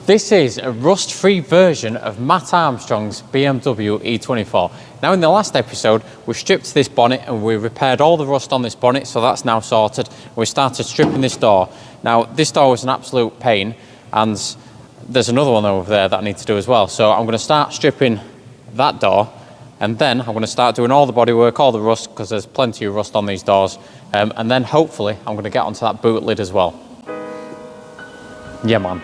This is a rust-free version of Matt Armstrong's BMW E24. Now in the last episode, we stripped this bonnet and we repaired all the rust on this bonnet, so that's now sorted. We started stripping this door. Now this door was an absolute pain, and there's another one over there that I need to do as well. So I'm going to start stripping that door, and then I'm going to start doing all the bodywork, all the rust, because there's plenty of rust on these doors. And then hopefully I'm going to get onto that boot lid as well. Yeah, man.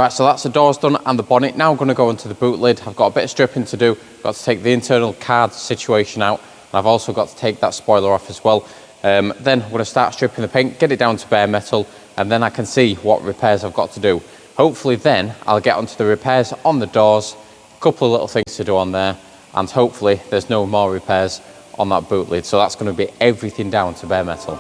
Right, so that's the doors done and the bonnet. Now I'm going to go onto the boot lid. I've got a bit of stripping to do. I've got to take the internal card situation out, and I've also got to take that spoiler off as well. Then I'm going to start stripping the paint, get it down to bare metal, and then I can see what repairs I've got to do. Hopefully then I'll get onto the repairs on the doors, a couple of little things to do on there, and hopefully there's no more repairs on that boot lid. So that's going to be everything down to bare metal.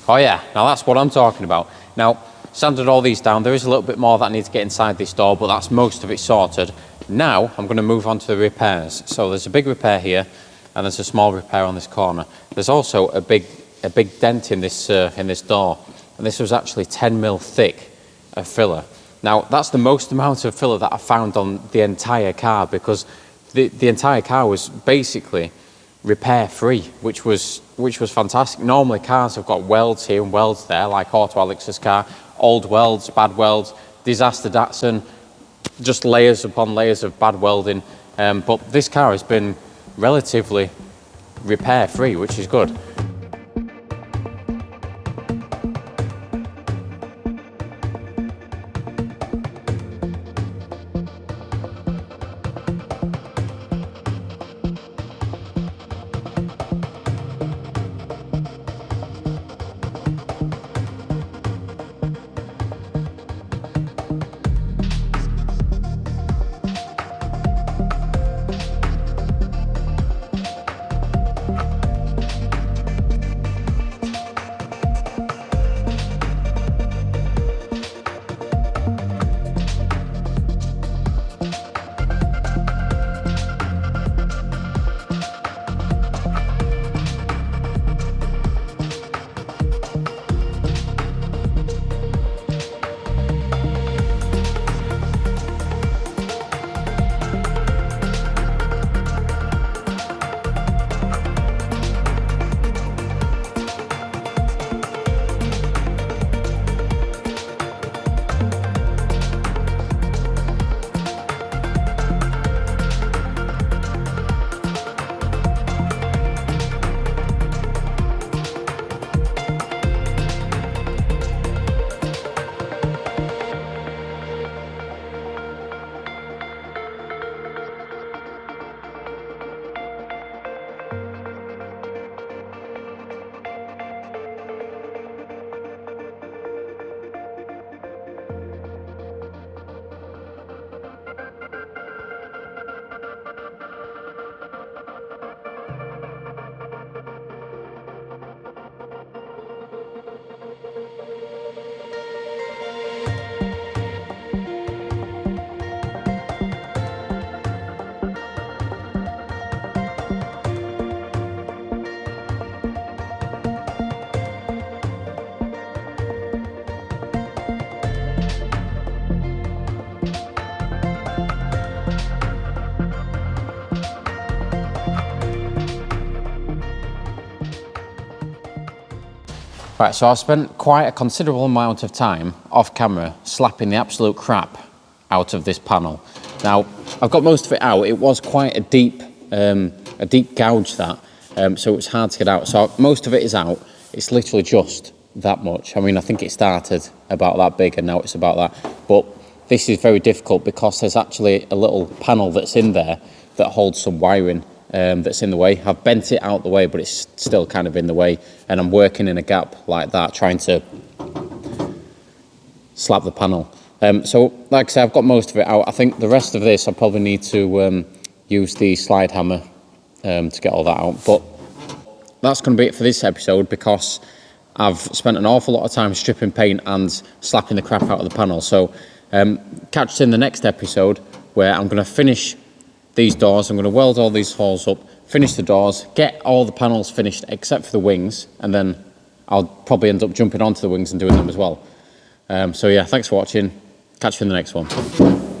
Oh yeah, now that's what I'm talking about. Now, sanded all these down, there is a little bit more that I need to get inside this door, but that's most of it sorted. Now, I'm going to move on to the repairs. So there's a big repair here, and there's a small repair on this corner. There's also a big dent in this door, and this was actually 10mm thick of filler. Now, that's the most amount of filler that I found on the entire car, because the entire car was basically repair free, which was fantastic. Normally cars have got welds here and welds there, like Auto Alex's car, old welds, bad welds, disaster Datsun, just layers upon layers of bad welding. But this car has been relatively repair free, which is good. Right, so I've spent quite a considerable amount of time off camera slapping the absolute crap out of this panel. Now, I've got most of it out. It was quite a deep gouge that, so it was hard to get out. So most of it is out. It's literally just that much. I mean, I think it started about that big and now it's about that. But this is very difficult because there's actually a little panel that's in there that holds some wiring that's in the way. I've bent it out the way, but it's still kind of in the way. And I'm working in a gap like that, trying to slap the panel. So, like I say, I've got most of it out. I think the rest of this, I probably need to use the slide hammer to get all that out. But that's going to be it for this episode because I've spent an awful lot of time stripping paint and slapping the crap out of the panel. So, catch us in the next episode where I'm going to finish these doors. I'm going to weld all these holes up, finish the doors, get all the panels finished except for the wings, and then I'll probably end up jumping onto the wings and doing them as well. So yeah, thanks for watching. Catch you in the next one.